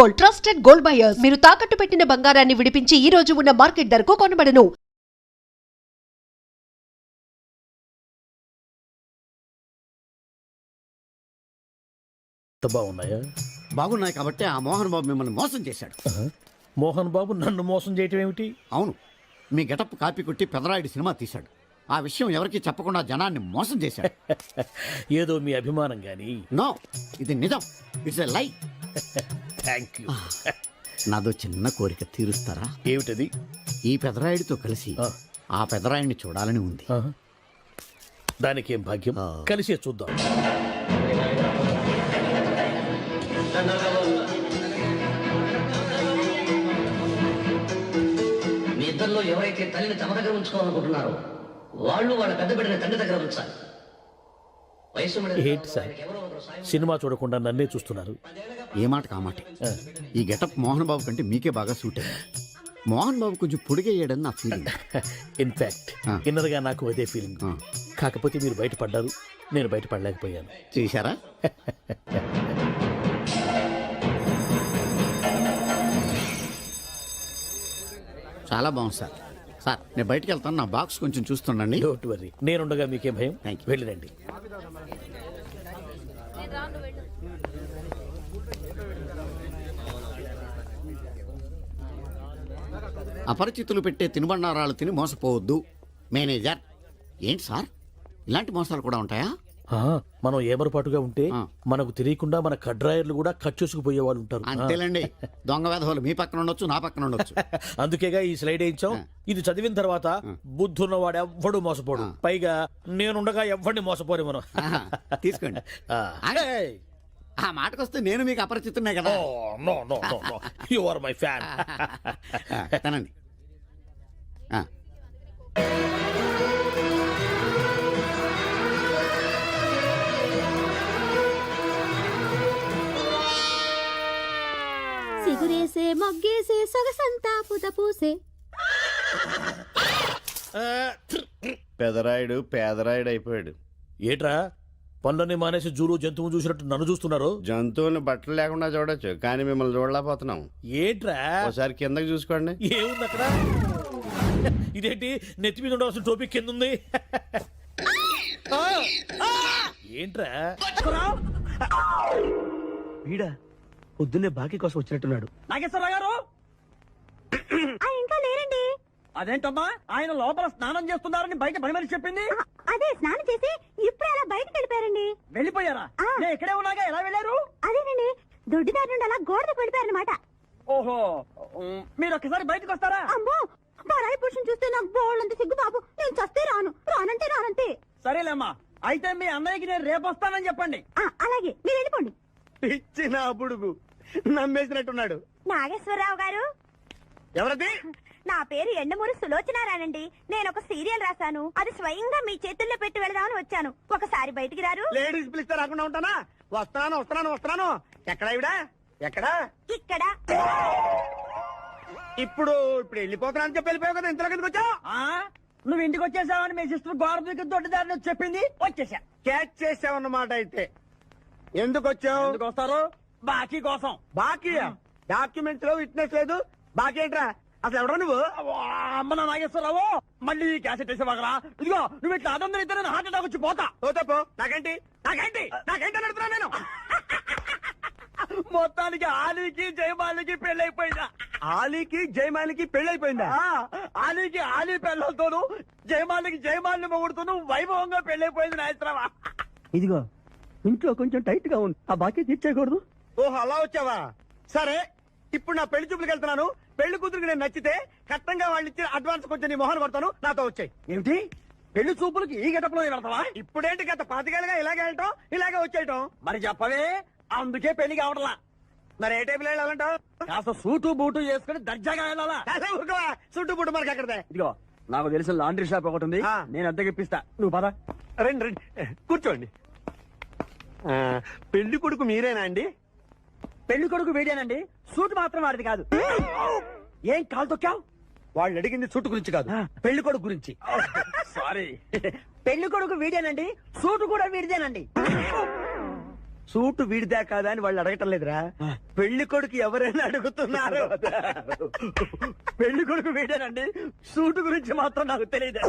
Gold, trusted gold buyers. మీరు తాకట్టు పెట్టిన బంగారాన్ని విడిపించి ఈ రోజు ఉన్న మార్కెట్ ధరకు కొనబడను. బాగున్నాయా? బాగున్నాయి కాబట్టి ఆ మోహన్ బాబు మిమ్మల్ని మోసం చేశాడు. మోహన్ బాబు నన్ను మోసం చేయటం ఏమిటి? అవును, మీ గెటప్ కాపీ కొట్టి పెదరాయుడు సినిమా తీశాడు. ఆ విషయం ఎవరికి చెప్పకుండా జనాన్ని మోసం చేశాడు. ఏదో మీ అభిమానం గాని. నో, ఇది నిజం. ఇట్స్ ఎ లై. Thank you. నాదో చిన్న కోరిక తీరుస్తారా? ఏమిటది? ఈ పెదరాయుడితో కలిసి ఆ పెదరాయుడిని చూడాలని ఉంది. దానికేం భాగ్యం, కలిసే చూద్దాం. మీ ఇద్దరిలో ఎవరైతే తల్లిని తమ దగ్గర ఉంచుకోవాలనుకుంటున్నారో వాళ్ళు వాళ్ళ పెద్ద బిడ్డని తండ్రి దగ్గర ఉంచాలి. ఏంటి సార్, సినిమా చూడకుండా నన్నే చూస్తున్నారు? ఏ మాట కామాటే. ఈ గెటప్ మోహన్ బాబు కంటే మీకే బాగా సూట్ అయ్యింది. మోహన్ బాబు కొంచెం పొడిగయ్యాడని నా ఫీలింగ్. ఇన్ఫాక్ట్ ఇన్నర్గా నాకు అదే ఫీలింగ్. కాకపోతే మీరు బయటపడ్డారు, నేను బయటపడలేకపోయాను. చూశారా? చాలా బాగుంది సార్. సార్, నేను బయటికి వెళ్తాను. నా బాక్స్ కొంచెం చూస్తుండండి. డోంట్ వరీ, నేనుండగా మీకేం భయం. Thank you. వెళ్ళిరండి. అపరిచితులు పెట్టే తినుబండారాలు తిని మోసపోవద్దు. మేనేజర్. ఏంటి సార్, ఇలాంటి మోసాలు కూడా ఉంటాయా? మనం ఏమరపాటుగా ఉంటే మనకు తెలియకుండా మన కడ్రాయర్లు కూడా కట్ చేసుకుపోయే వాళ్ళు ఉంటారు. అంతేలేండి, దొంగ వేధవాళ్ళు మీ పక్కన ఉండొచ్చు, నా పక్కన ఉండొచ్చు. అందుకేగా ఈ స్లైడ్ వేయించాం. ఇది చదివిన తర్వాత బుద్ధున్నవాడు ఎవ్వడు మోసపోడు. పైగా నేనుండగా ఎవ్వడిని మోసపోరు మనం. తీసుకోండి. ఆ మాటకొస్తే నేను మీకు అపరిచితున్నాయి కదా. No no no no, you are my fan. తనండి. సిగురేసే మొగ్గేసే సొగసంతా పుత పూసే. పెదరాయుడు పేదరాయుడు అయిపోయాడు. ఏట్రా, పనులన్నీ మానేసి జూలు జంతువు చూసినట్టు నన్ను చూస్తున్నారు? జంతువుని బట్టలు లేకుండా చూడొచ్చు, కానీ మిమ్మల్ని చూడలేకపోతున్నాం. ఏట్రా? ఒకసారి కిందకి చూసుకోండి. ఏముంది అక్కడ? ఇదేంటి, నెత్తి మీద ఉండవలసిన టోపీ కింద ఉంది. ఏంట్రా? వీడా పొద్దున్నే బాకీ కోసం వచ్చినట్టున్నాడు. నాగేశ్వరరావు గారు ఇంకా లేరండి. అదేంటమ్మా, ఆయన లోపల స్నానం చేస్తున్నారని బయట పని మనిషి చెప్పింది. అదే స్నానం చేసి ఇప్పుడు అలా బయటకు వెళ్ళిపోయారండి. వెళ్ళిపోయారా? నేను ఇక్కడే ఉన్నాగా, ఎలా వెళ్ళారు? అదేనండి, దొడ్డిదారి నుండి అలా గోడకు వెళ్ళిపోయారనమాట. ఓహో, మీరు ఒక్కసారి బయటకు వస్తారా? అమ్మో, పరాయి పురుషుని చూస్తే నాకు బోళ్ళంత సిగ్గు బాబు. నేను చస్తే రాను, రానంటే రానంతే. సరేలేమ్మా, అయితే మీ అన్నయ్యకి నేను రేపు వస్తానని చెప్పండి. అలాగే, మీరు వెళ్ళిపోండి. ఇచ్చిన బుడుగు నమ్మేసినట్టున్నాడు. నాగేశ్వరరావు గారు. ఎవరది? నా పేరు ఎండమూరి సులోచనారానండి. నేను ఒక సీరియల్ రాశాను, అది స్వయంగా మీ చేతుల్లో పెట్టి వెళదామని వచ్చాను. ఒకసారి బయటికి రారు? లేడీస్ పిలిస్తే రాకుండా ఉంటానా? వస్తాను వస్తున్నాను వస్తున్నాను. ఎక్కడా ఇవిడా? ఎక్కడా? ఇక్కడ. ఇప్పుడు వెళ్ళిపోతున్నా అని చెప్పి వెళ్ళిపోయావు కదా, ఇంతలో కిందకి వచ్చావు. నువ్వు ఇంటికి వచ్చేసావని మీ సిస్టర్ గోడ దూకి దొడ్డిదారిని వచ్చి చెప్పింది, వచ్చేసా. క్యాచ్ చేసావన్నమాట. అయితే ఎందుకు వచ్చావు? ఎందుకు వస్తారు? బాకీ కోసం. బాకీ? డాక్యుమెంట్స్ లో విట్నెస్ లేదు, బాకీ ఏంట్రా? అసలు ఎవడో నువ్వు? అమ్మ నా నాగేశ్వరరావు, మళ్ళీ క్యాసెట్ వేసేవాగరా? ఇదిగో, నువ్వు ఇట్లా అదొందరు ఇద్దరు హార్ట్ అటాక్ వచ్చి పోతా. పోతాపో. నాకేంటి నాకేంటి నాకేంటి అని అడుగుతున్నా నేను. మొత్తానికి ఆలీకి జయమాలికి పెళ్ళైపోయిందా? ఆలీకి జయమాలికి పెళ్ళైపోయిందా? ఆలీకి ఆలీ పెళ్ళతోను, జయమాలికి జయమాలిని మొగుడుతోను వైభవంగా పెళ్ళైపోయింది నాయత్రవా. ఇదిగో, ఇంట్లో కొంచెం టైట్ గా ఉంది, ఆ బాకీ తీర్చేయకూడదు. ఓహో, అలా వచ్చావా? సరే, ఇప్పుడు నా పెళ్లి చూపులకు వెళ్తున్నాను. పెళ్లి కూతురికి నేను నచ్చితే కట్టంగా వాళ్ళు ఇచ్చిన అడ్వాన్స్ కొంచెం నీ మొహన్ కొడతాను, నాతో వచ్చాయి. ఏమిటి, పెళ్లి చూపులకి ఈ గెటప్ లో వెళ్తావా? ఇప్పుడేంటి, గత 5 ఏళ్ళుగా ఇలాగే వెళ్ళటం, ఇలాగే వచ్చేయటం. మరి చెప్పవే, అందుకే పెళ్లి కావడలా. మరి ఏ టైపులో వెళ్ళాలంటావు? కాస్త సూటు బూటు వేసుకుని దర్జాగా వెళ్ళాలా? చుట్టూ పుట్టు మనకి అక్కడదే. ఇదిగో, నాకు తెలిసిన లాండ్రీ షాప్ ఒకటి ఉంది, నేను అద్దెకి ఇప్పిస్తా. నువ్వు పద. రండి రండి, కూర్చోండి. పెళ్లి కొడుకు మీరేనా అండి? పెళ్లి కొడుకు వీడేనండి, సూట్ మాత్రం వాడిది కాదు. ఏం కాలు తొక్కావు? వాళ్ళు అడిగింది చుట్టు గురించి కాదు, పెళ్లి కొడుకు గురించి. సారీ. పెళ్లి కొడుకు వీడేనండి, సూటు కూడా వీడిదేనండి. సూటు వీడిదా కాదా అని వాళ్ళు అడగటం లేదురా పెళ్లి కొడుకు ఎవరైనా అడుగుతున్నారు పెళ్లి కొడుకు వీడేనండి సూటు గురించి మాత్రం నాకు తెలియదు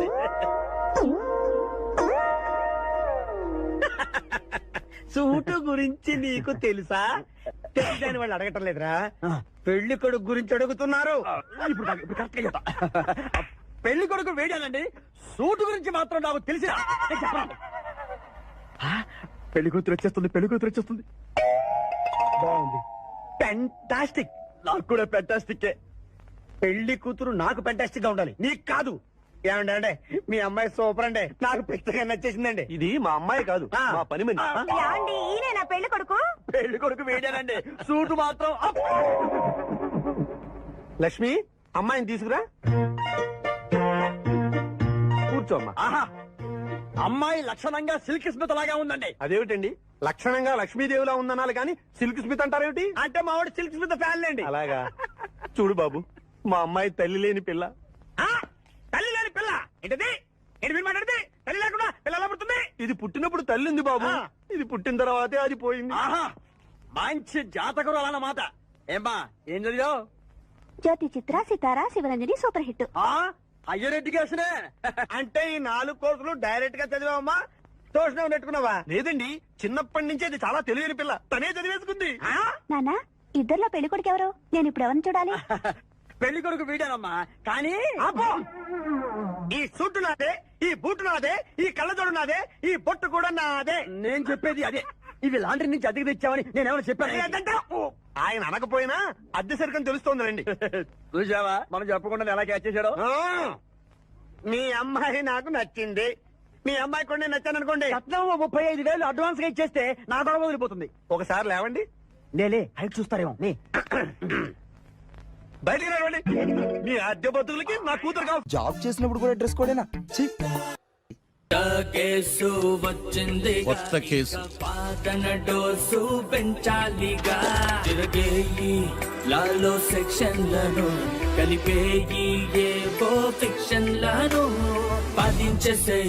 సూటు గురించి నీకు తెలుసా తెలుసా అని వాళ్ళు అడగటం లేదురా పెళ్లి కొడుకు గురించి అడుగుతున్నారు ఇప్పుడు కరెక్ట్ గా చెప్తా. పెళ్లి కొడుకు వేడానండి సూటు గురించి మాత్రం నాకు తెలిసిన పెళ్లి కూతురు వచ్చేస్తుంది పెళ్లి కూతురు వచ్చేస్తుంది బాగుంది పెంటాస్టిక్ నాకు కూడా పెంటాస్టిక్ పెళ్లి కూతురు నాకు పెంటాస్టిక్ గా ఉండాలి నీకు కాదు ఏమండి అంటే మీ అమ్మాయి సూపర్ అండి నాకు పెద్దగా నచ్చేసిందండి ఇది మా అమ్మాయి కాదు మా పని మంది ఏమండి ఈయన నా పెళ్లి కొడుకు పెళ్లి కొడుకు వేడానండి సూటు మాత్రం అప్. లక్ష్మి అమ్మాయిని తీసుకురా కూర్చోమ్మా ఆహా అమ్మాయి లక్షణంగా సిల్క్ స్మిత్ లాగా ఉందండి అదేమిటండి లక్షణంగా లక్ష్మీదేవిలా ఉందనాలి కానీ సిల్క్ స్మిత్ అంటారేమిటి అంటే మావాడు సిల్క్ స్మిత్ ఫ్యాన్ లేండి అలాగా చూడు బాబు మా అమ్మాయి తల్లి లేని పిల్ల తల్లి లేని పిల్ల ఏంటది ఏంటి మీరు మాట్లాడితే తల్లి లేకుండా పిల్ల ఎలా పుడుతుంది ఇది పుట్టినప్పుడు తల్లి ఉంది బాబు ఇది పుట్టిన తర్వాతే అది పోయింది మంచి జాతకుడు అన్నమాట ఏమ్మా ఏం చదివావు Jyothi Chitra Sitara Sivaranjani super hit higher education అంటే ఈ 4 కోర్సులు డైరెక్ట్ గా చదివామా ట్యూషన్ నెట్టుకున్నావా లేదండి చిన్నప్పటి నుంచి అది చాలా తెలియని పిల్ల తనే చదివేసుకుంది నానా ఇద్దర్లో పెళ్లి కొడుకు ఎవరు నేను ఇప్పుడు ఎవరిని చూడాలి పెళ్లి కొడుకు వీడానమ్మా కానీ ఈ సూటు నాదే ఈ బూటు నాదే ఈ కళ్ళజోడు నాదే ఈ బొట్టు కూడా నాదే నేను చెప్పేది అదే ఇవి లాండ్రీ నుంచి అద్దెకి తెచ్చావని నేను ఏమైనా చెప్పాను ఆయన అనకపోయినా అద్దె సరికని తెలుస్తోందండి చూసావా మనం చెప్పకుండా ఎలా క్యాచ్ చేశాడు మీ అమ్మాయి నాకు నచ్చింది మీ అమ్మాయి కూడా నేను నచ్చాను అనుకోండి 35,000 అడ్వాన్స్ గా ఇచ్చేస్తే నా గొడవ వదిలిపోతుంది ఒకసారి లేవండి నేలే హైట్ చూస్తారేమో బయటికి రావండి మీ అద్దె బతుకులకి నా కూతురు కావు జాబ్ చేసినప్పుడు కూడా డ్రెస్ కోడేనా కేసు వచ్చింది కొత్త కేసు పాతన డోసు పెంచాలిగా తిరగేయి లాలో సెక్షన్లను కలిపేయి ఏవో ఫిక్షన్లను బాధించేసే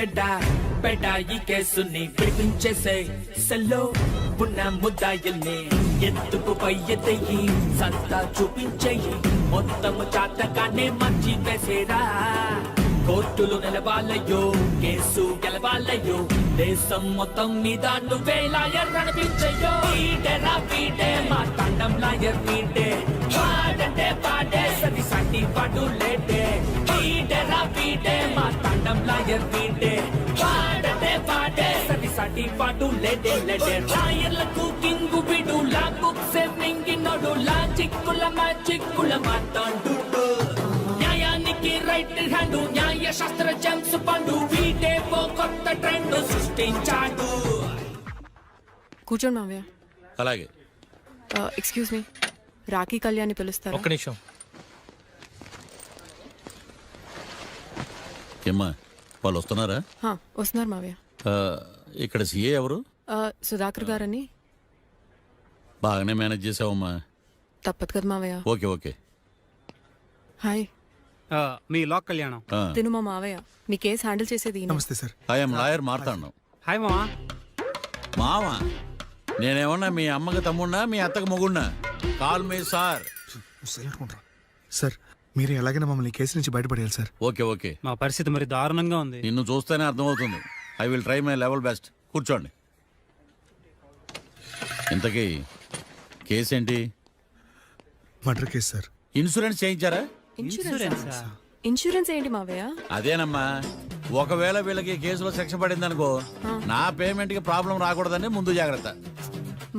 ఎడ్డా బెడా ఈ కేసుని విడిపించేసే సెల్లో ఉన్న ముద్దాయిల్ని ఎత్తుకు పై ఎత్తయి సత్తా చూపించేయి మొత్తము చాతకానే మంచి వేసేరా కోర్టులు నిలవాలయ్యో కేసు గెలవాలయ్యో దేశం మొత్తం మీద నువ్వే లాయర్ నడిపించయ్యో వీడేరా వీడే మా తండం లాయర్ వీడే పాడంటే పాడే సది సంటి పాడు లేటే వీడేరా వీడే మా తండం లాయర్ వీడే పాడంటే పాడే సది సంటి పాడు లేటే లేటే లాయర్లకు కింగు బిడు లా బుక్స్ మింగినోడు లా చిక్కుల మ్యాజిక్కుల మాతాడు న్యాయానికి రైట్ హ్యాండ్ న్యాయ శాస్త్ర జెమ్స్ పండు వీటే ఓ కొత్త ట్రెండ్ సృష్టించాడు. కూర్చోండి మావయ్య. అలాగే ఎక్స్క్యూజ్ మీ, రాఖీ కళ్యాణ్ పిలుస్తారు. ఒక్క నిమిషం. ఏమ్మా వాళ్ళు వస్తున్నారా? వస్తున్నారు మావయ్య. ఇక్కడ సీఏ ఎవరు? సుధాకర్ గారని. బాగానే మేనేజ్ చేసావమ్మా. తప్పదు కదా మావయ్య. Okay okay. హాయ్. మీ లాక్ కళ్యాణం. తిను మా మావయ్య. మీ కేసు హ్యాండిల్ చేసేది ఈయన. నమస్తే సార్. ఐఎమ్ లాయర్ మాట్లాడను. హాయ్ మామా. మావా నేనేమన్నా మీ అమ్మకి తమ్ముడినా మీ అత్తకి మొగుడినా? Call me sir. సార్ మీరు ఎలాగైనా మమ్మల్ని కేసు నుంచి బయటపడేయాలి సార్. Okay okay. మా పరిస్థితి మరి దారుణంగా ఉంది. నిన్ను చూస్తేనే అర్థమవుతుంది. I will try my level best. కూర్చోండి. ఇంతకీ కేసు ఏంటి? Murder case sir. ఇన్సూరెన్స్ చేయించారా? ఇన్సూరెన్స్ ఏంటి మావయ్య? అదేనమ్మా, ఒకవేళ వీళ్ళకి కేసులో శిక్ష పడింది అనుకో, నా పేమెంట్ కి ప్రాబ్లం రాకూడదని ముందు జాగ్రత్త.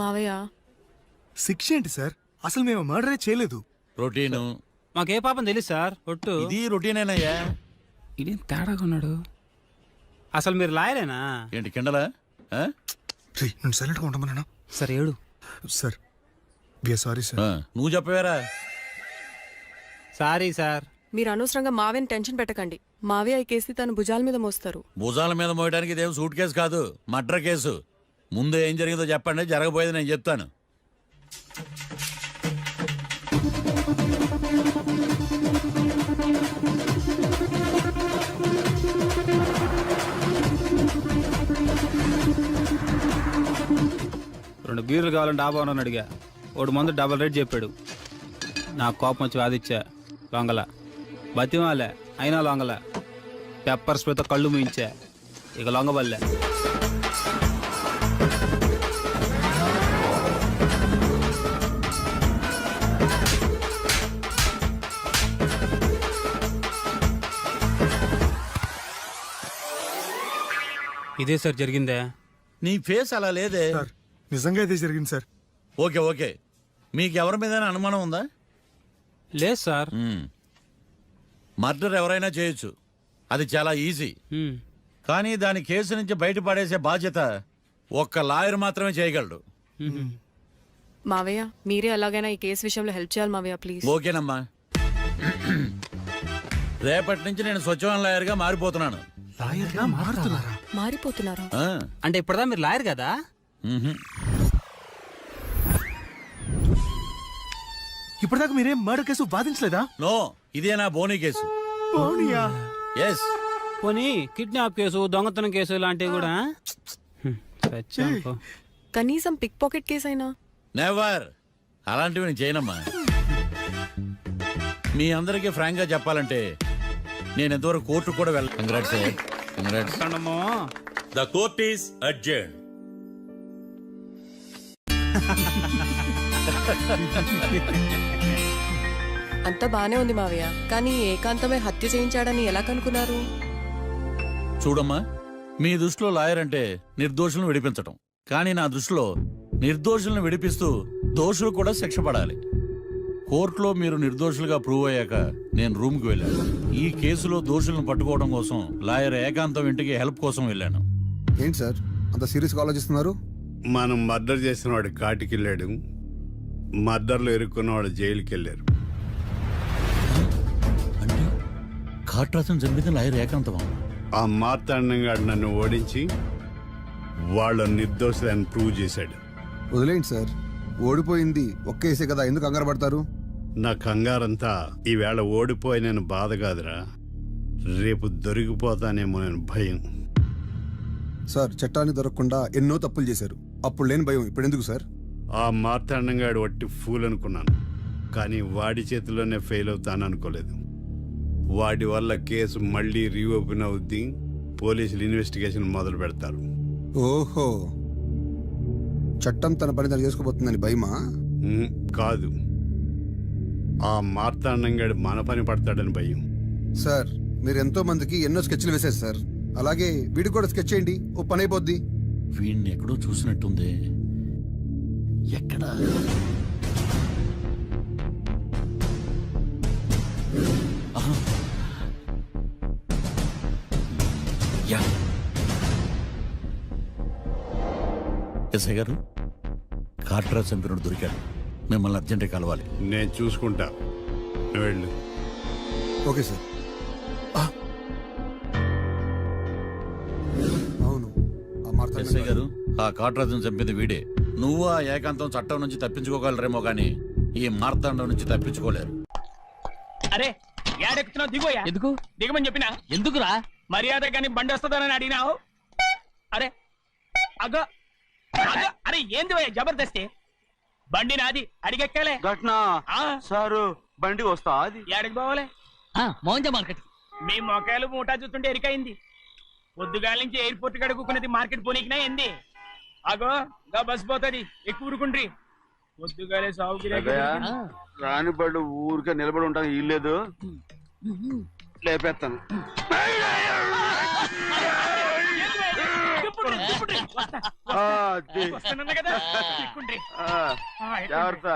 మావయ్య శిక్ష ఏంటి సార్? అసలు మేము మర్డరే చేయలేదు. రొటీన్. మాకే పాపం తెలుసు సార్. ఒట్టు ఇది రొటీనేనయ్యా. ఇదేం తేడాగా ఉన్నాడు. అసలు మీరు లాయరేనా? ఏంటి కిండలా? నేను సైలెంట్గా ఉంటామన్నా. సార్ ఏడు సార్. Sorry sir. నువ్వు చెప్పవేరా? Sorry sir. మీరు అనవసరంగా మావయ్యని టెన్షన్ పెట్టకండి. మావయ్య ఈ కేసు తన భుజాల మీద మోస్తారు. భుజాల మీద మోయడానికి ఇదేం సూట్ కేసు కాదు, మర్డర్ కేసు. ముందు ఏం జరిగిందో చెప్పండి, జరగబోయేది నేను చెప్తాను. బీర్లు కావాలని డాబా అని అడిగా. వాడు మందు డబల్ రేట్ చెప్పాడు. నాకు కోపం వచ్చి వాదిచ్చా. లొంగల బతిమాలే, అయినా లొంగల. పెప్పర్ స్ప్రేతో కళ్ళు మూయించా. ఇక లొంగబల్లే. ఇదే సార్ జరిగిందే. నీ ఫేస్ అలా లేదే. నిజంగా ఇదే జరిగింది సార్. ఓకే ఓకే, మీకు ఎవరి మీద అనుమానం ఉందా? లేదు సార్. మర్డర్ ఎవరైనా చేయొచ్చు, అది చాలా ఈజీ. కానీ దాని కేసు నుంచి బయటపడేసే బాధ్యత ఒక్క లాయర్ మాత్రమే చేయగలడు. మావయ్య మీరే ఎలాగైనా ఈ కేసు విషయంలో హెల్ప్ చేయాలి మావయ్య ప్లీజ్. ఓకేనమ్మా. రేపటి నుంచి నేను స్వచ్ఛమైన లాయర్గా మారిపోతున్నాను. మారిపోతున్నారా? ఆ, అంటే ఇప్పుడుదా మీరు లాయర్ కదా? మ్హూ. ఇప్పటిదాకా మీరేం మర్డర్ కేసు వాదించలేదా? నో, ఇదే నా బోనీ కేసు. ఎస్. పోనీ కిడ్నాప్ కేసు, దొంగతనం కేసు ఇలాంటివి కూడా. కనీసం పిక్ పాకెట్ కేసు అయినా? నెవర్. అలాంటివి నేను చేయనమ్మా. మీ అందరికీ ఫ్రాంక్ గా చెప్పాలంటే నేను ఎంతవరకు కోర్టు కూడా వెళ్ళ. Congrats sir, congrats. The court is adjourned. అంతా బానే ఉంది మావయ్య, కానీ ఏకాంతమే హత్య చేయించాడని ఎలా కనుక్కున్నారు? చూడమ్మా, మీ దృష్టిలో లాయర్ అంటే నిర్దోషులను విడిపించటం, కానీ నా దృష్టిలో నిర్దోషులను విడిపిస్తూ దోషులు కూడా శిక్ష పడాలి. కోర్టులో మీరు నిర్దోషులుగా ప్రూవ్ అయ్యాక నేను రూమ్కి వెళ్ళాను. ఈ కేసులో దోషులను పట్టుకోవడం కోసం లాయర్ ఏకాంతం ఇంటికి హెల్ప్ కోసం వెళ్ళాను. ఏంటి సార్ అంత సీరియస్ గా ఆలోచిస్తున్నారు? మనం మర్డర్ చేసిన వాడు కాటికి వెళ్ళాడు, మర్డర్లో ఇరుక్కున్న వాడు జైలుకి వెళ్ళారు. అంటే కాట్రాసం చంపితే లాయర్ ఏకాంతమా? ఆ మార్తాండంగా నన్ను ఓడించి వాళ్ళ నిర్దోషులని ప్రూవ్ చేశాడు. వదిలేండి సార్, ఓడిపోయింది ఒక్కేసే కదా, ఎందుకు కంగారు పడతారు? నా కంగారంతా ఈవేళ ఓడిపోయి నేను బాధ కాదురా, రేపు దొరికిపోతానేమో నేను భయం. సార్ చట్టాన్ని దొరకకుండా ఎన్నో తప్పులు చేశారు, అప్పుడు లేని భయం ఇప్పుడు ఎందుకు సార్? ఆ మార్తాండంగాడు వట్టి ఫూల్ అనుకున్నాను, కానీ వాడి చేతిలోనే ఫెయిల్ అవుతాను అనుకోలేదు. వాడి వల్ల కేసు మళ్ళీ రీఓపెన్ అవుద్ది, పోలీసులు ఇన్వెస్టిగేషన్ మొదలు పెడతారు. ఓహో, చట్టం తన పని తను చేసుకోబోతుందని భయమా? కాదు, ఆ మార్తాండంగాడు మన పని పడతాడని భయం. సార్ మీరు ఎంతో మందికి ఎన్నో స్కెచ్లు వేశారు సార్, అలాగే వీడికి కూడా స్కెచ్ చేయండి, ఓ పని అయిపోద్ది. వీడిని ఎక్కడో చూసినట్టుంది. ఎక్కడా? ఆహా. యా. ఎస్ఐ గారు, కాట్రా చంపినోడు దొరికాడు, మిమ్మల్ని అర్జెంట్గా కలవాలి. నేను చూసుకుంటా, నువ్వు వెళ్ళు. Okay sir. అవును, ఆ మార్తా ఎస్ఐ గారు, ఆ కాట్రాజును చంపింది వీడే. నువ్వు ఆ ఏకాంతం చట్టం నుంచి తప్పించుకోగలరేమో కానీ ఈ మార్తాండం నుంచి తప్పించుకోలేరు. అరే ఏడెక్కుతున్నావు, దిగోయా. ఎందుకు దిగమని చెప్పినా? ఎందుకురా? మర్యాద కానీ బండి వస్తుందని అడిగినావు. అరే అగో అగో, అరే ఏంది జబర్దస్తి? బండి నాది, అడిగెక్కలే. సారు బండి వస్తా, అది ఏడకి పోవాలి? మోహన్జా మార్కెట్. మీ మొక్కలు మూటా చూస్తుంటే ఎరికైంది. పొద్దుగాల నుంచి ఎయిర్పోర్ట్ కడుక్కున్నది మార్కెట్ పోనీకినా ఏంది? అగో గా బస్ పోతుంది, ఎక్కువ ఊరుకుండ్రి. పొద్దుగాలే సాగుకి రాని బళ్ళు ఊరికే నిలబడి ఉంటాను, ఇల్లేదు లేపేస్తాను. జాగ్రత్త,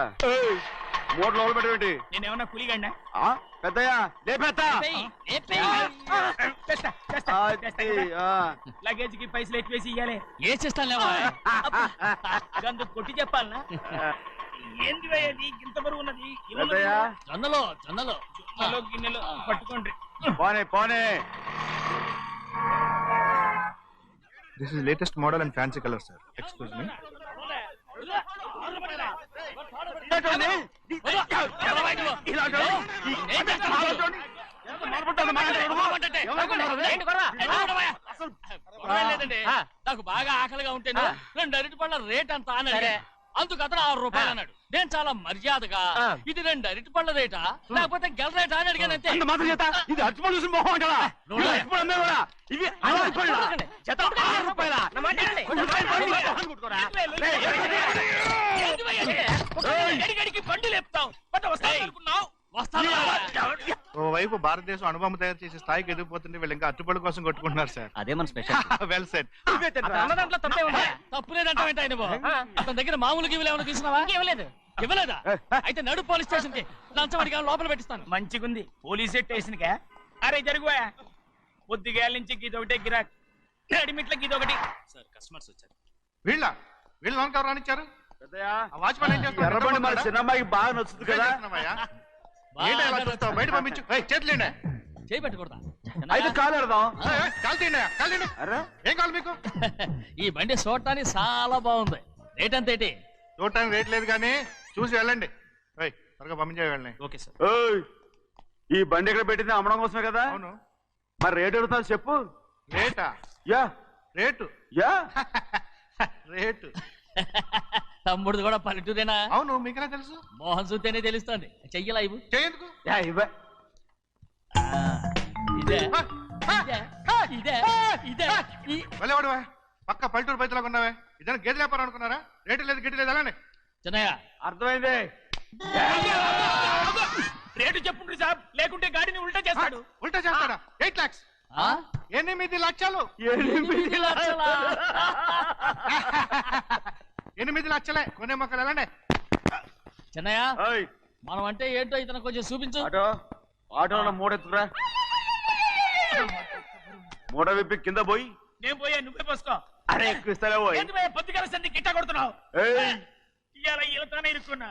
మూట లోపల పెట్టేటి. నేనేమన్నా కూలిగండా? పెద్దయ్యా లేపేస్తా. లగేజ్ కి పైసలు ఎట్వేసి ఇయ్యాలి. ఏ చేస్తాను కొట్టి చెప్పాలనా? ఏంది ఇంత బరువు ఉన్నది? జొన్నలో జొన్నలో జొన్నలో గిన్నెలో పట్టుకోండి. పోనే పోనే. This is latest model and fancy color, sir. Excuse me. నాకు బాగా ఆకలిగా ఉంటే రెండు అరటి పళ్ళ రేట్ అంత అన్నది. అందుకు అతను 6 రూపాయలు అన్నాడు. నేను చాలా మర్యాదగా ఇది 2 అరటి పళ్ళ రేటా లేకపోతే గెల రేటా అని అడిగానంతే. ఇది అర్చుపడి చూసి మొహం అంటారా ఇవి 6 రూపాయల గడిగడికి బండి లేపుతావు వస్తావు. ఓవైపు భారతదేశం అణుబాంబు తయారు చేసే స్థాయికి ఎదిగిపోతుంటే వీళ్ళు ఇంకా అట్టుపడి కోసం కొట్టుకుంటున్నారు సార్. అదే మన స్పెషల్. Well set. తప్పు లేదంటే అతని దగ్గర మామూలు గివ్వులు ఏమైనా తీసుకున్నావా? ఇవ్వలేదా? అయితే నడు పోలీస్ స్టేషన్ కి లంచం అడిగా లోపల పెట్టిస్తాను. మంచిగుంది పోలీస్ స్టేషన్ కా. అరే జరుగుయా పొద్దుగాల నుంచి గీదొకటే గిరాక్ రెడీమేట్ల గీదొకటి. సార్ కస్టమర్స్ వచ్చారు. వీళ్ళ లోన్ కవర్ రానిచ్చారు. వాచ్మెన్ ఏం చేస్తారు? ఎర్రబండి మన చిన్నమ్మాయికి బాగా నచ్చుతుంది కదా. ఏంటి అలా చూస్తావు? బయట పంపించు. చేతులేండి. చేయి పెట్టకూడదా? అయితే కాలు ఎడదాం. కాలు తీయండి. ఏం కావాలి మీకు? ఈ బండి చూడటానికి చాలా బాగుంది. రేట్ అంత ఏంటి? చూడటానికి రేట్ లేదు కానీ చూసి వెళ్ళండి. త్వరగా పంపించే వెళ్ళండి. Okay sir. ఈ బండి ఇక్కడ పెట్టింది అమ్మడం కోసమే కదా. అవును. మరి రేట్ అడుగుతావు చెప్పు. రేటా? Yeah rate yeah rate. తమ్ముడు కూడా పల్లెటూరేనా? అవును. మీకెలా తెలుసు? మోహన్ చూస్తేనే తెలుస్తుంది. చెయ్యలా ఇవ్వు. చేయందుకు. యా ఇవ్వ. ఇదే ఇదే ఇదే వెళ్ళేవాడువా పక్క పల్లెటూరు బయటలాగా ఉన్నావే. ఇదైనా గేదె వ్యాపారం అనుకున్నారా? రేటు లేదు గిట్టు లేదు అలానే. చిన్నయ్య అర్థమైంది. రేటు చెప్పుండ్రి సాబ్ లేకుంటే గాడిని ఉల్టా చేస్తాడు. ఉల్టా చేస్తాడా? 8 lakhs. 8 లక్షలు. 8 లక్షలా? 8 లక్షలే. కొనే మొక్కలు వెళ్ళండి. చిన్నయ్య మనం అంటే ఏంటో ఇతను కొంచెం చూపించు. ఆటోలో మూడెత్తుకురా. మూడ విప్పి కింద పోయి. నేను పోయా నువ్వే పోసుకో. అరే ఎక్కువస్తాలే పోయి. పొద్దుగాల సంది గిట్ట కొడుతున్నావు. ఇవాళ ఈలతోనే ఇరుక్కున్నా.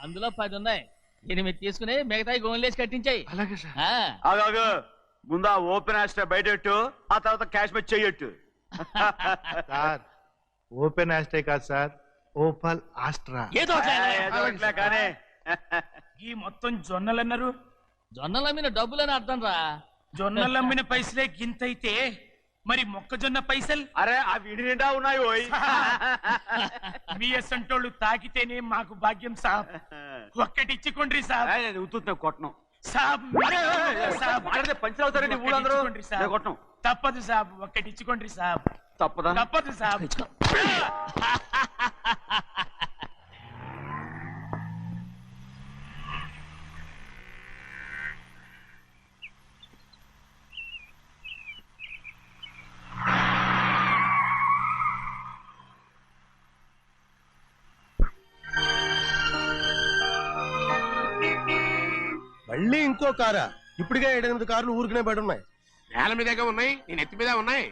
అందులో 10 ఉన్నాయి. 8 తీసుకుని మిగతాయి గోన్లేసి కట్టించాయి. అలాగే సార్. ఆగాగు. ముందా ఓపెన్ ఆస్ట్రా బయటెట్టు, ఆ తర్వాత క్యాష్ మెచ్ చెయ్యట్టు. సార్ ఓపెన్ ఆస్ట్రే కాదు సార్, ఓపల్ ఆస్ట్రా. ఏదో కానీ ఈ మొత్తం జొన్నలు అన్నారు. జొన్నలు అమ్మిన డబ్బులని అర్థం రా. జొన్నలు అమ్మిన పైసలే గింతైతే మరి మొక్కజొన్న పైసలు? అరే ఆ విడి నిండా ఉన్నాయి పోయి. మీ అసంటోళ్ళు తాకితేనే మాకు భాగ్యం సాబ్. ఒక్కటిచ్చుకోండి సాబ్. ఉత్తున్నా కొట్టను సాబ్. పంచర్ అవుతారండి ఊళ్ళందరూ. కొట్టను. తప్పదు సాబ్. ఒక్కటిచ్చుకోండి సాబ్. తప్పదా? తప్పదు సాబ్. మళ్ళీ ఇంకో కారా? ఇప్పటికే 7-8 కార్లు ఊరికనే బయట ఉన్నాయి. నేల మీదగా ఉన్నాయి, నేను ఎత్తి మీద ఉన్నాయి.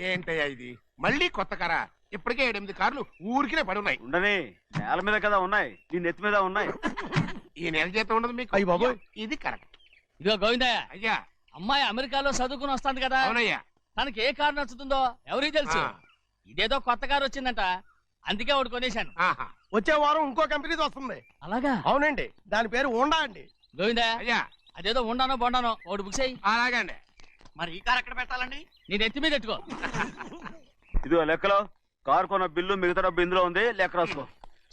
ఏంటయ్యా ఇది? మళ్ళీ కొత్త కారా? ఇప్పటికే 7-8 కార్లు ఊరికినే పడి ఉన్నాయి. ఉండని నేల మీద కదా ఉన్నాయి, నీ నెత్తి మీద ఉన్నాయి. ఈ నెల జీతం ఉండదు మీకు. అయ్యి బాబోయ్. ఇది కరెక్ట్. ఇదిగో గోవిందయ్య, అయ్యా. అమ్మాయి అమెరికాలో చదువుకుని వస్తాంది కదా. అవునయ్యా. తనకి ఏ కారు నచ్చుతుందో ఎవరికి తెలుసు. ఇదేదో కొత్త కారు వచ్చిందంట, అందుకే ఒకటి కొనేశాను. వచ్చే వారం ఇంకో కంపెనీది వస్తుంది. అలాగా? అవునండి, దాని పేరు హోండా అండి. గోవిందయ్య, అయ్యా. అదేదో ఉండానో బొండానో ఒకటి బుక్ చేయి. అలాగండి. మరి ఈ కారు ఎక్కడ పెట్టాలండి? నేను ఎత్తి మీద పెట్టుకో. ఇదిగో లెక్కలో కారు కొన్న బిల్లు మిగతా డబ్బు ఇందులో ఉంది, లెక్క రాసుకో.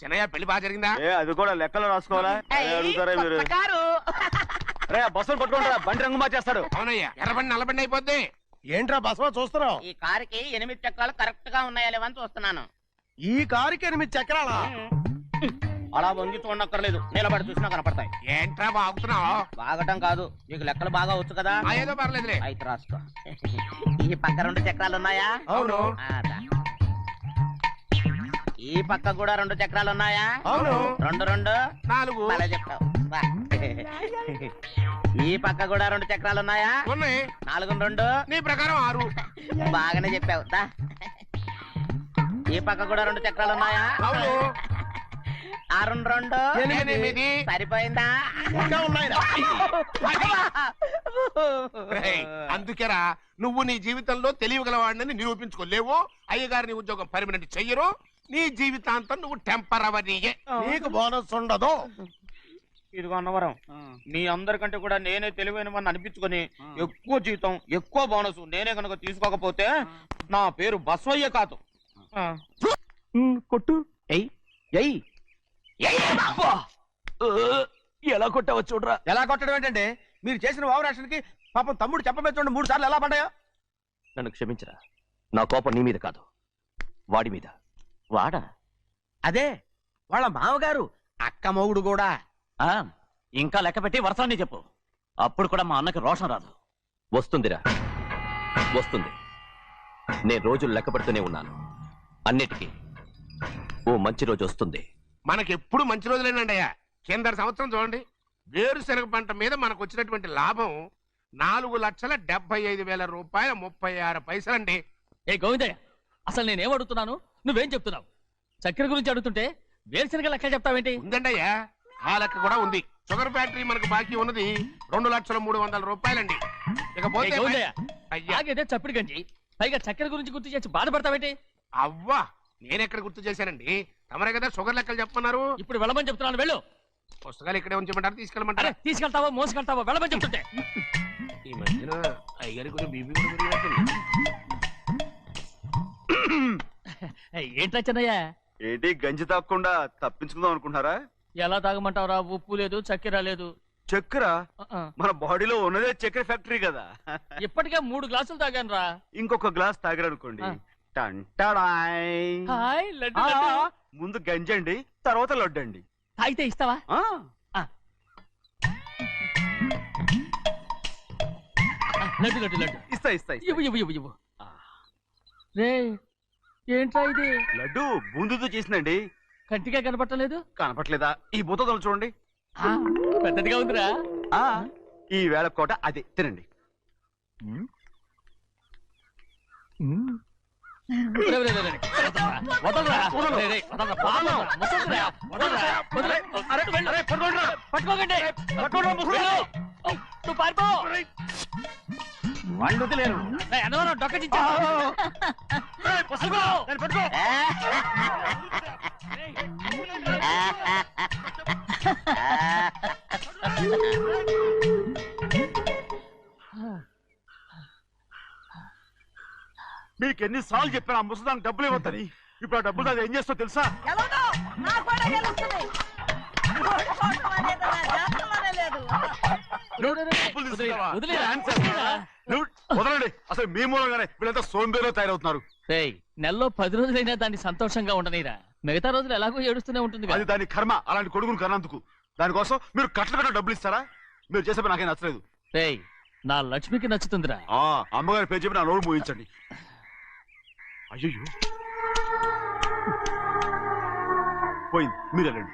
చిన్నయ్య పెళ్లి బాగా జరిగిందా? అది కూడా లెక్కలో రాసుకోవాలా? అడుగుతారా మీరు? బస్సులు పట్టుకుంటారా? బండి రంగు మార్చేస్తాడు. అవునయ్యా, ఎర్రబండి నల్లబండి అయిపోద్ది. ఏంట్రా బస్సులో చూస్తున్నావు? ఈ కారుకి 8 చక్రాలు కరెక్ట్ గా ఉన్నాయా లేవని చూస్తున్నాను. ఈ కారుకి 8 చక్రాలా? అలా వంగి చూడక్కర్లేదు, నిలబడి చూసినా కనపడతాయి. ఏంట్రా బాగుతున్నావు? బాగటం కాదు, నీకు లెక్కలు బాగా వచ్చు కదా. ఏదో పర్లేదులే. అయితే రాసుకో. ఈ పక్క 2 చక్రాలు ఉన్నాయా? అవును. ఈ పక్క కూడా 2 చక్రాలు ఉన్నాయా? అవును. 2 2 4. అలా చెప్తావు. ఈ పక్క కూడా 2 చక్రాలు ఉన్నాయా? ఉన్నాయి. 4 2 నీ ప్రకారం 6. బాగానే చెప్పావు. ఈ పక్క కూడా 2 చక్రాలు ఉన్నాయా? అవును. 6 2 8. సరిపోయిందా? అందుకేరా నువ్వు నీ జీవితంలో తెలియగలవాడిని నిరూపించుకోలేవు. అయ్యగారిని ఉద్యోగం పర్మనెంట్ చెయ్యరు. నీ జీవితాంతం నువ్వు టెంపరవరీయే. నీకు బోనస్ ఉండదు. ఇదిగో అన్నవరం, మీ అందరికంటే కూడా నేనే తెలివైన వాడిని అనిపించుకొని ఎక్కువ జీతం ఎక్కువ బోనస్ నేనే కనుక తీసుకోకపోతే నా పేరు బస్వయ్య కాదు. కొట్టు. ఎయ్ ఎయ్ ఎలా కొట్టావో చూడరా. ఎలా కొట్టడం ఏంటంటే మీరు చేసిన ఓవరాక్షన్ కి పాపం తమ్ముడు చెప్పబెట్టండి 3 సార్లు ఎలా పడ్డాయో. నన్ను క్షమించరా, నా కోపం నీ మీద కాదు, వాడి మీద. వాడా? అదే వాళ్ళ మామగారు అక్క మొగుడు కూడా. ఇంకా లెక్క పెట్టి వరసాన్ని చెప్పు, అప్పుడు కూడా మా అన్నకి రోషం రాదు. వస్తుందిరా, వస్తుంది. నేను రోజులు లెక్క పెడుతూనే ఉన్నాను. అన్నిటికీ ఓ మంచి రోజు వస్తుంది. మనకెప్పుడు మంచి రోజులేనండి అయ్యా. కింద సంవత్సరం చూడండి, వేరుశనగ పంట మీద మనకు వచ్చినటువంటి లాభం 4,75,000 రూపాయల 36 పైసలండి. ఏ గోవిందయ్య, అసలు నేనేం అడుగుతున్నాను, నువ్వేం చెప్తున్నావు? చక్కెర గురించి అడుగుతుంటే వేరుశనగ లెక్క చెప్తావేంటి? ఉందండి అయ్యా, ఆ లెక్క కూడా ఉంది. షుగర్ ఫ్యాక్టరీ మనకు బాకీ ఉన్నది 2,03,000 రూపాయలండి. ఇకపోతే ఆగేదే చప్పిడి గంజి, పైగా చక్కెర గురించి గుర్తు చేసి బాధపడతావేంటి? అవ్వా, నేనెక్కడ గుర్తు చేశానండి, తమరే కదా షుగర్ లెక్కలు చెప్పమన్నారు. ఇప్పుడు వెళ్ళమని చెప్తున్నాను, వెళ్ళు. పుస్తకాలు ఇక్కడే ఉంచమంటారు, తీసుకెళ్ళమంటారా? తీసుకెళ్తావో మోసుకెళ్తావో వెళ్ళమని చెప్తుంటే. ఈ మధ్యన అయ్యగారి కొంచెం బీపీ కూడా పెరిగినట్టుంది. ఏంట్రా చిన్నయ్య? ఏంటి గంజి తాగకుండా తప్పించుకుందాం అనుకుంటున్నారా? ఎలా తాగమంటావురా? ఉప్పు లేదు, చక్కెర లేదు. చక్కెర మన బాడీలో ఉన్నదే చక్కెర ఫ్యాక్టరీ కదా. ఇప్పటికే 3 గ్లాసులు తాగాను రా. ఇంకొక గ్లాస్ తాగారనుకోండి, హాయ్ లడ్డు లడ్డు. ముందు గంజండి, తర్వాత లడ్డండి. తాగితే ఇస్తావా? లడ్డు లడ్డు లడ్డు ఇస్తా ఇస్తా ఇవ్వు ఇవ్వు ఇవ్వు ఇవ్వు. రే ఏంట్రా ఇది? లడ్డు బూందుతో చేసిందండి. కంటిగా కనపట్టలేదు. కనపట్లేదా? ఈ బూతలు చూడండి, పెద్దదిగా ఉందిరా. ఈ వేళ కోట అదే తినండి. వాళ్ళు వదిలేరు. డొక్క మీకు ఎన్నిసార్లు చెప్పాను ఆ ముసదానికి డబ్బులు ఇవ్వద్దని. ఇప్పుడు ఆ డబ్బులు అది ఏం చేస్తో తెలుసా? వదలండి, అసలు మీ మూలంగానే వీళ్ళంతా సోంబేలో తయారవుతున్నారు. నెలలో 10 రోజులైనా దాన్ని సంతోషంగా ఉండనీరా. మిగతా రోజులు ఎలాగో ఏడుస్తూనే ఉంటుంది. అది దాని కర్మ, అలాంటి కొడుకును కన్నందుకు. దానికోసం మీరు కట్ల డబ్బులు ఇస్తారా? మీరు చేసే పని నాకేం నచ్చలేదు. నా లక్ష్మికి నచ్చుతుందిరా. అమ్మగారి పేరు చెప్పి నా నోరు మూయించండి. అయ్యో పోయింది, మీరు వెళ్ళండి.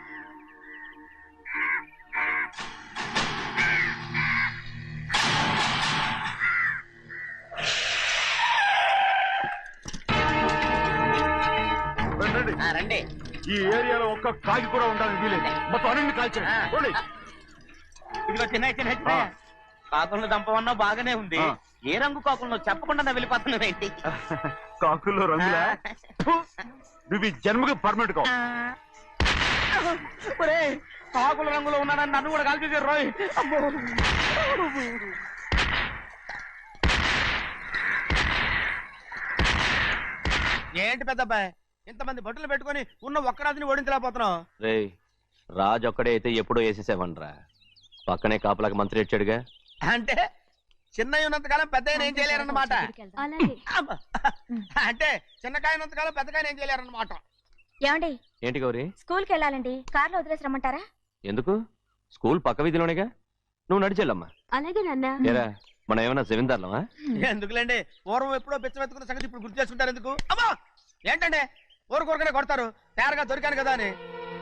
రండి. ఈ ఏరియాలో ఒక్క కాకి కూడా ఉండాలని వీలేదు. మొత్తం అన్ని కాల్చండి. ఇదిగో చిన్న కాకులను దంపమన్నా బాగానే ఉంది. ఏ రంగు కాకులను చెప్పకుండా వెళ్ళిపోతున్నావు ఏంటి? కాకుల్లో రంగులా? నువ్వు ఈ జన్మకి పర్మనెంట్ కావు. కాకుల రంగులో ఉన్నానని నన్ను కూడా కాల్చేసారు రోయ్. ఏంటి పెద్దబ్బాయి, ఇంతమంది బట్టలు పెట్టుకుని ఉన్న ఒక్కరాజుని ఓడించలేకపోతున్నావు? రాజు ఒక్కడే అయితే ఎప్పుడో వేసేసేవనరా. పక్కనే కాపలాకి మంత్రి ఇచ్చాడుగా. అంటే చిన్నయ్య ఉన్నంతకాలం పెద్ద ఏం చేయలేరన్నమాట. అంటే చిన్నకాయ ఉన్నంతకాలం పెద్దకాయ ఏం చేయలేరన్నమాట. ఏమండి, ఏంటి గౌరీ? స్కూల్కి వెళ్ళాలండి, కార్లో వదిలేసి రమ్మంటారా? ఎందుకు? స్కూల్ పక్క వీధిలోనేగా, నువ్వు నడిచెళ్ళమ్మా. అలాగే నాన్న. ఏరా, మనం ఏమన్నా జమీందారులమా? ఎందుకులేండి, పూర్వం ఎప్పుడో పిచ్చమెత్తుకున్న సంగతి ఇప్పుడు గుర్తు చేసుకుంటారు ఎందుకు? అమ్మా ఏంటంటే ఊరుకోరుకనే కొడతారు. తయారుగా దొరికాను కదా అని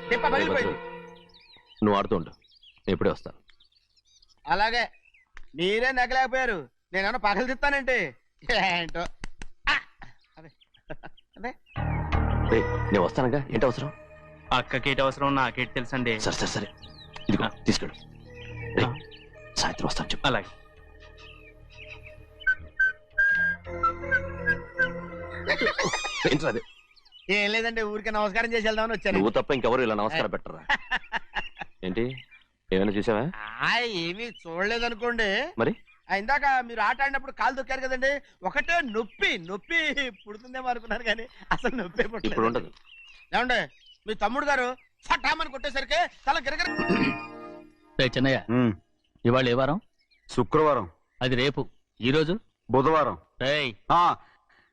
తిప్ప పగిలిపోయింది. నువ్వు ఆడుతూ ఉండు, ఎప్పుడే వస్తాను. అలాగే, మీరే నెగ్గలేకపోయారు, నేనేమన్నా పగలు తిస్తానంటే ఏంటో. నేను వస్తానుగా, ఏంటి అవసరం? అక్కకేటి అవసరం నాకేటి తెలుసండి. సరే సరే సరే, ఇదిగో తీసుకెళ్ళు. సాయంత్రం వస్తాను చెప్పు. అలాగే. ఏంట్రా అది? ఏం లేదండి, ఊరికే నమస్కారం చేసి వెళ్దామని వచ్చాను. నువ్వు తప్ప ఇంకెవరు ఇలా నమస్కారం పెట్టరా? ఏంటి ఏమైనా చూసావా? ఏమీ చూడలేదనుకోండి. మరి ఇందాక మీరు ఆట ఆడినప్పుడు కాలు దొక్కారు కదండి, ఒకటే నొప్పి నొప్పి పుడుతుందేమో అనుకున్నాను కానీ అసలు నొప్పి ఇప్పుడు పుట్టలేదు. ఉండదు. ఏమండి మీ తమ్ముడు గారు చట్టామని కొట్టేసరికి తల గిరగిర. చిన్నయ్య, ఇవాళ ఏ వారం? శుక్రవారం. అది రేపు. ఈ రోజు బుధవారం. రేయ్,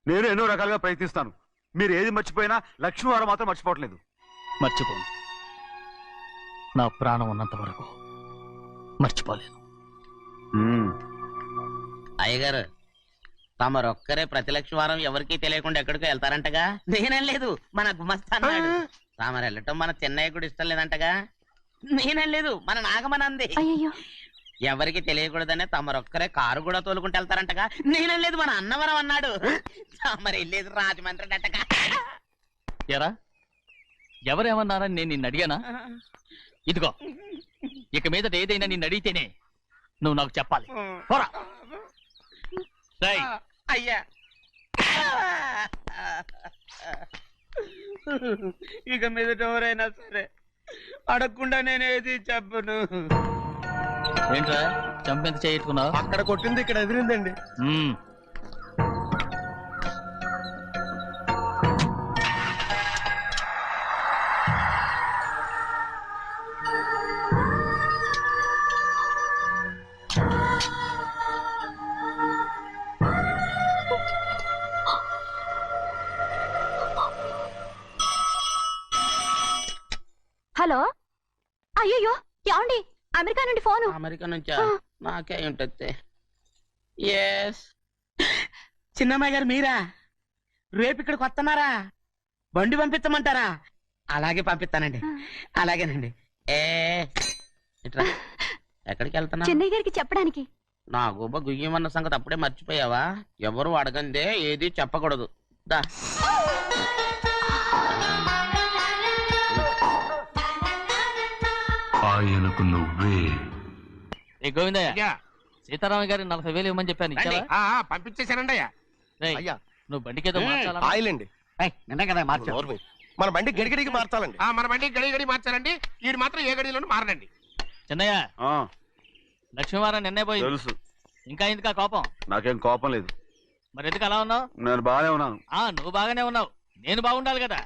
నేను ఎన్నో రకాలుగా ప్రయత్నిస్తాను. మీరు ఏది మర్చిపోయినా లక్ష్మీవారం మాత్రం మర్చిపోవట్లేదు. మర్చిపోను. నా ప్రాణం ఉన్నంత వరకు మర్చిపోలేను. అయ్యగారు, తమరొక్కరే ప్రతి లక్షవారం ఎవరికీ తెలియకుండా ఎక్కడికో వెళ్తారంటగా? నేనేం లేదు, మన గుమస్తా అన్నాడు. తామరు వెళ్ళటం మన చెన్నయ్య కూడా ఇష్టం లేదంటగా? నేనేం లేదు, మన నాగమనంది. ఎవరికి తెలియకూడదనే తమరొక్కరే కారు కూడా తోలుకుంటూ వెళ్తారంటగా? నేనేం లేదు, మన అన్నవరం అన్నాడు. తమరు వెళ్ళేది రాజమండ్రి అంటగా? ఎరా, ఎవరేమన్నారని నేను నిన్ను అడిగానా? ఇదిగో, ఇక మీదట ఏదైనా నిన్ను అడిగితేనే నువ్వు నాకు చెప్పాలి. పోరా. రేయ్, అయ్యా, ఇక మీదట ఎవరైనా సరే అడగకుండా నేనేది చెప్పను. ఏంట్రా చంపెంత చేయట్టుకున్నావు? అక్కడ కొట్టింది ఇక్కడ ఎదిరిందండి. హలో, అయ్యో ఏమండి, అమెరికా నుండి ఫోను. అమెరికా నుంచా? నాకే ఉంటుంది. ఎస్, చిన్నమ్మాయి గారు మీరా? రేపు ఇక్కడికి వస్తున్నారా? బండి పంపించమంటారా? అలాగే పంపిస్తానండి. అలాగేనండి. ఇట్రా. ఎక్కడికి వెళ్తున్నా? చెన్నై గారికి చెప్పడానికి. నా గుబ్బ గుయ్యమన్న సంగతి అప్పుడే మర్చిపోయావా? ఎవరు అడగందే ఏది చెప్పకూడదు. దా. ఆయనకు నువ్వే. ఏ గోవిందయ్య, సీతారామ గారి 40,000 ఇవ్వమని చెప్పాను, ఇచ్చావా? పంపించేశానండి అయ్యా. రేయ్, నువ్వు బండికేదో మార్చాలా? ఆయిల్ అండి, నిన్న కదా మార్చారు. మన బండి గడిగడికి మార్చాలండి. మన బండి గడి గడి మార్చారండి. వీడు మాత్రం ఏ గడిలోనూ మారనండి. చిన్నయ్య, లక్ష్మీవారం నిన్నే పోయింది. తెలుసు. ఇంకా ఎందుకా కోపం? నాకేం కోపం లేదు. మరి ఎందుకు అలా ఉన్నావు? నేను బాగానే ఉన్నాను. నువ్వు బాగానే ఉన్నావు, నేను బాగుండాలి కదా.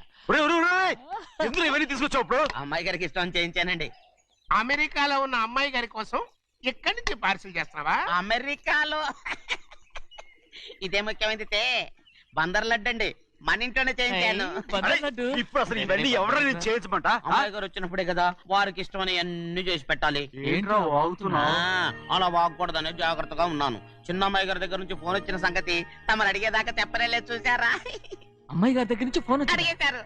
ఎందుకు ఇవన్నీ తీసుకొచ్చావు ఇప్పుడు? అమ్మాయి గారికి ఇష్టం చేయించానండి. అమెరికాలో ఉన్న అమ్మాయి గారి కోసం ఎక్కడి నుంచి పార్సిల్ చేస్తున్నావా? అమెరికాలో ఇదే ముఖ్యమైనది. బందర్ లడ్డు అండి, మన ఇంట్లోనే చేయించాను. ఇప్పుడు అసలు ఇవన్నీ ఎవరైనా చేయించమంట? అమ్మాయి గారు వచ్చినప్పుడే కదా వారికి ఇష్టమని అన్ని చేసి పెట్టాలి. ఏంట్రా వాగుతున్నావ్? అలా వాగకూడదని జాగ్రత్తగా ఉన్నాను. చిన్న అమ్మాయి గారి దగ్గర నుంచి ఫోన్ వచ్చిన సంగతి తమరు అడిగేదాకా తెప్పరేలేదు, చూసారా? అమ్మాయి గారి దగ్గర నుంచి ఫోన్ అడిగేశారు.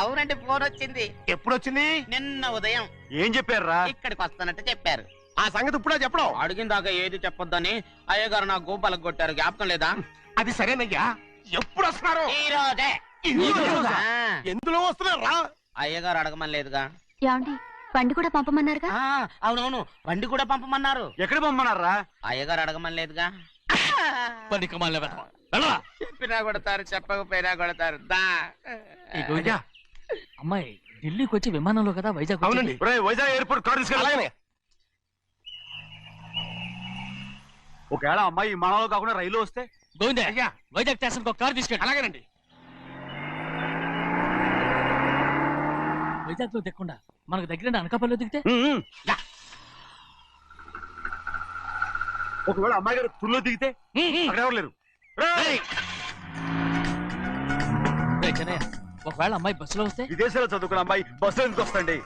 అవునండి, ఫోన్ వచ్చింది. ఎప్పుడు వచ్చింది? నిన్న ఉదయం. ఏం చెప్పారా? ఇక్కడికి వస్తానంటే చెప్పారు. ఆ సంగతి ఇప్పుడే చెప్పడం. అడిగిన దాకా ఏది చెప్పొద్దని అయ్యగారు నా గోపాలకు కొట్టారు. జ్ఞాపకం లేదా? అది సరేనయ్యా, ఎప్పుడు వస్తున్నారు? ఈ రోజే. ఎందులో వస్తున్నారా? అయ్యగారు అడగమని లేదుగా. ఏమండి, బండి కూడా పంపమన్నారుగా? అవునవును, బండి కూడా పంపమన్నారు. ఎక్కడ పంపమన్నారా? అయ్యగారు అడగమని లేదుగా. చెప్పినా కొడతారు, చెప్పకపోయినా కొడతారు. దా. అమ్మాయి ఢిల్లీకి వచ్చి విమానంలో కదా వైజాగ్. అవునండి. వైజాగ్ ఎయిర్పోర్ట్ కార్ తీసుకెళ్ళి. ఒకవేళ అమ్మాయి విమానంలో కాకుండా రైలు వస్తే? గోవిందే, వైజాగ్ స్టేషన్ ఒక కార్ తీసుకెళ్ళి. అలాగేనండి. వైజాగ్ లో దిక్కుండా మనకు దగ్గర అనకాపల్లిలో దిగితే? ఒకవేళ అమ్మాయి గారు తుల్లో దిగితే? అక్కడ ఎవరు లేరు. ఒకవేళ అమ్మాయి బస్సులో వస్తే? విదేశాల్లో చదువుకున్న అమ్మాయి బస్సులో ఎందుకు వస్తండి?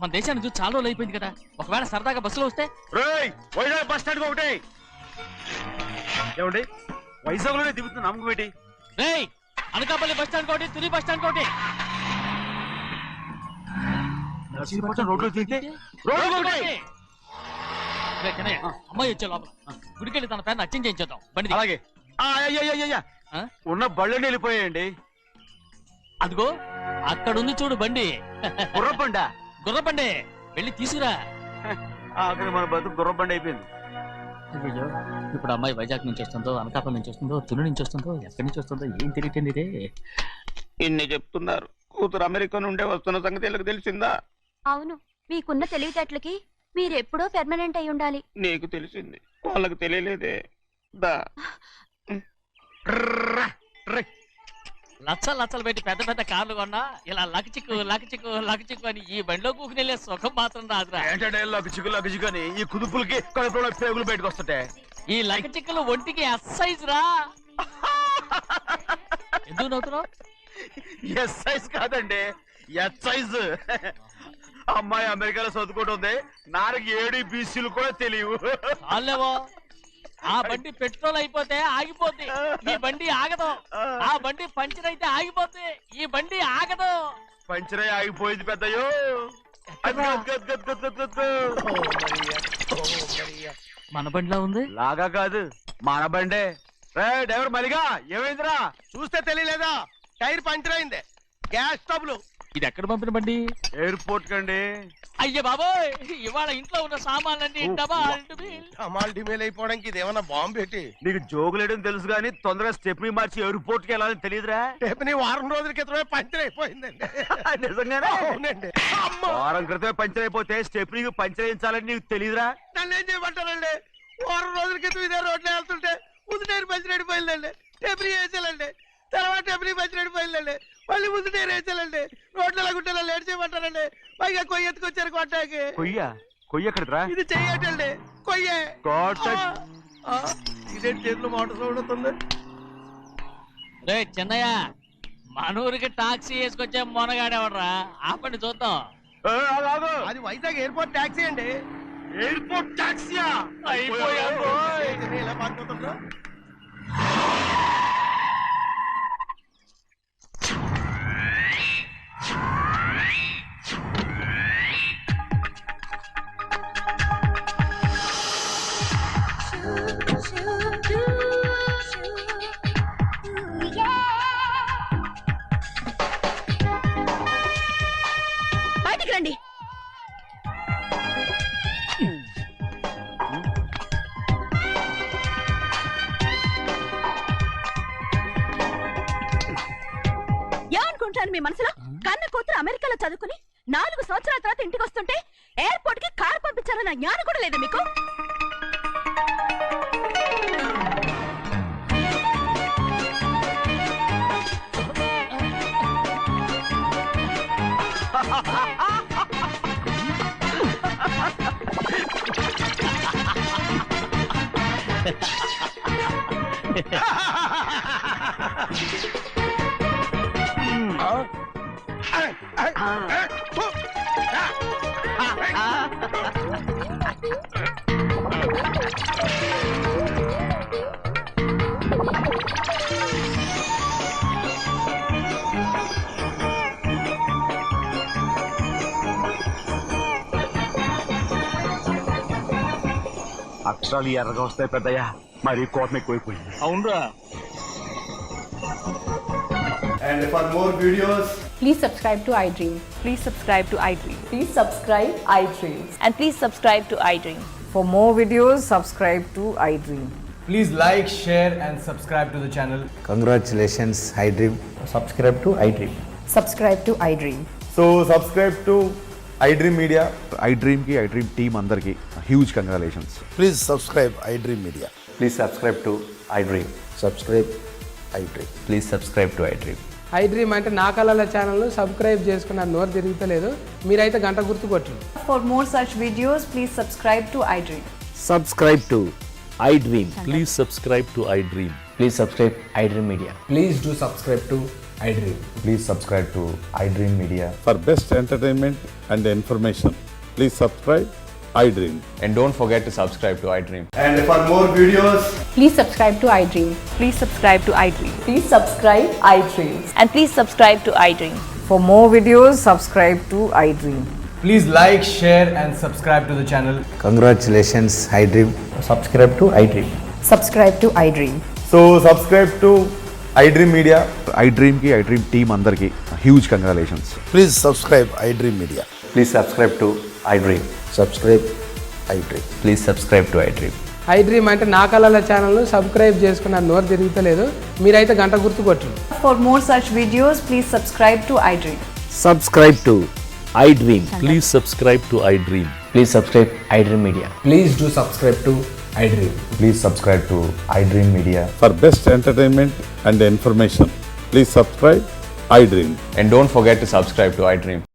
మన దేశాన్ని చూసి చాలా రోజులు అయిపోయింది కదా, ఒకవేళ సరదాగా బస్సులో వస్తే? వైజాగ్ బస్ స్టాండ్ ఒకటి ఏమండి, వైజాగ్ లోనే దిగుతున్న నమ్మకం ఏంటి? అనకాపల్లి బస్ స్టాండ్ కోటి, తుని బస్ స్టాండ్ కోటి. రోడ్లో దిగితే అమ్మాయి వచ్చే లోపల గుడికెళ్ళి తన పేరుని అచ్చం చేయించేద్దాం బండి. అలాగే. ఉన్న బళ్ళని వెళ్ళిపోయాయండి. అదిగో అక్కడుంది చూడు బండి. గుర్రబండా? గుర్రబండి, వెళ్ళి తీసుకురా. అక్కడ మన బతుకు గుర్రబండి అయిపోయింది. అయ్యో, ఇప్పుడు అమ్మాయి వైజాగ్ నుంచి వస్తుందో, అనకాపల్లి నుంచి వస్తుందో, తుని నుంచి వస్తుందో, ఎక్కడి నుంచి వస్తుందో ఏం తెలియటండి ఇదే. ఇన్ని చెప్తున్నారు, కూతురు అమెరికా నుండే వస్తున్న సంగతి వీళ్ళకి తెలిసిందా? అవును, మీకున్న తెలివితేటలకి మీరెప్పుడో పెర్మనెంట్ అయి ఉండాలి. నీకు తెలిసింది, వాళ్ళకి తెలియలేదే. దా లచ్చలు పెట్టి పెద్ద పెద్ద కార్లు కొన్నా ఇలా లకచిక్కు అని ఈ బండిలో కూకుని వెళ్ళే సుఖం మాత్రం రాదురా. ఏంటంటే లగచిక్కు అని ఈ కుదుపులకి కడుపులో పేగులు బయటకు వస్తుంటాయి. ఈ లకచిక్కులు ఒంటికి ఎక్సైజ్ రా. ఎందుకు నవ్వుతున్నావు? ఎస్ సైజ్ కాదండి, ఎస్ సైజ్. అమ్మాయి అమెరికాలో చదువుకుంటుంది, నాకు 7 బీసీలు కూడా తెలియవు. చాలేవో, ఆ బండి పెట్రోల్ అయిపోతే ఆగిపోద్ది, ఈ బండి ఆగదు. ఆ బండి పంచర్ అయితే ఆగిపోద్ది, ఈ బండి ఆగదు. పంచరే ఆగిపోయింది పెద్దయ్యో. మన బండిలో ఉంది. లాగా కాదు, మన బండే. డ్రైవర్ మరిగా ఏమైందిరా? చూస్తే తెలియలేదా? టైర్ పంచర్ అయింది. Gas trouble. ఇది ఎక్కడ పంపిన బండి? ఎయిర్పోర్ట్ కండి. అయ్య బాబోయ్, ఇవాళ ఇంట్లో ఉన్న సామాన్లన్నీ అమాల్ డిమేల్ అయిపోవడానికి ఇది ఏమన్నా బాంబు పెట్టి? నీకు జోగులేయడం తెలుసు కానీ తొందరగా స్టెప్ని మార్చి ఎయిర్పోర్ట్ కి వెళ్ళాలని తెలియదురా? రేపు వారం రోజుల క్రితమే పంచర్ అయిపోయిందండి. నిజంగానే? అవునండి. వారం క్రితమే పంచర్ అయిపోతే స్టెప్ని పంచర్ వేయించాలని నీకు తెలియదురా? నన్ను ఏం చేయమంటారండి? వారం రోజుల క్రితం ఇదే రోడ్లో వెళ్తుంటే ముందు టైర్ పంచర్ అయిపోయిందండి. టెబ్రీ వేసాలండి, తర్వాత టెబ్రీ పంచర్ అయిపోయిందండి. మళ్ళీ ముందు టైర్ వేసాలండి. రోడ్లు ఎలాగుంటే లేట్ చేయమంటారండి. పైగా కొయ్య ఎత్తుకొచ్చారు కొట్టాకి. కొయ్య ఎక్కడరా? ఇది చెయ్యటండి, కొయ్యే. ఇదే చేతులు మోటార్ సౌండ్ అవుతుంది. రే చిన్నయ్య, మన ఊరికి టాక్సీ వేసుకొచ్చే మొనగాడేవడరా? ఆపండి చూద్దాం. అది వైజాగ్ ఎయిర్పోర్ట్ టాక్సీ అండి. ఎయిర్పోర్ట్ టాక్సీయా? ఇలా పారిపోతుండ్రా? బయటికి రండి. ఏమనుకుంటాను మీ మనసులో? కన్న కూతురు అమెరికాలో చదువుకుని 4 సంవత్సరాల తర్వాత ఇంటికి వస్తుంటే ఎయిర్పోర్ట్ కి కారు పంపించారన్న జ్ఞానం కూడా లేదా మీకు? అక్షరాలు ఎర్రగా వస్తాయి పెద్దయ్యా, మరి కోపం ఎక్కువైపోయింది. అవునరా. And for more videos, please subscribe to iDream. Please subscribe to iDream. Please subscribe iDream. And please subscribe to iDream. For more videos, subscribe to iDream. please like, share and subscribe to the channel. Congratulations iDream. Subscribe to iDream. Subscribe to iDream. So subscribe to iDream Media. iDream ki iDream team andarki huge congratulations. Please subscribe iDream Media. Please subscribe to iDream. Subscribe iDream. Please subscribe to iDream. iDream అంటే నా కళల channel subscribe చేసుకున్న నోరు తిరుగుతలేదు. మీరైతే గంట గుర్తు కొట్టండి. For more such videos, please subscribe to iDream. Subscribe to iDream. Please subscribe to iDream. Please subscribe iDream Media. Please do subscribe to iDream. Please subscribe to iDream Media. For best entertainment and information, please subscribe iDream. And don't forget to subscribe to iDream. And for more videos, Please subscribe to iDream. Please subscribe to iDream. Please subscribe iDream. And please subscribe to iDream. For more videos, subscribe to iDream. please like, share and subscribe to the channel. Congratulations iDream. Subscribe to iDream. Subscribe to iDream. So subscribe to iDream Media. iDream ki iDream team andarki huge congratulations. Please subscribe iDream Media. Please subscribe to iDream. Subscribe iDream. Please subscribe to iDream. I dream అంటే నా కళల ఛానల్ను subscribe చేసుకున్న నోరు తిరుగుతలేదు, మీరైతే గంట గుర్తు కొట్టండి. For more such videos, please subscribe to iDream. Subscribe to iDream. Please subscribe to iDream. Please subscribe iDream Media. Please do subscribe to iDream. Please subscribe to iDream Media. For best entertainment and information, please subscribe iDream. And don't forget to subscribe to iDream.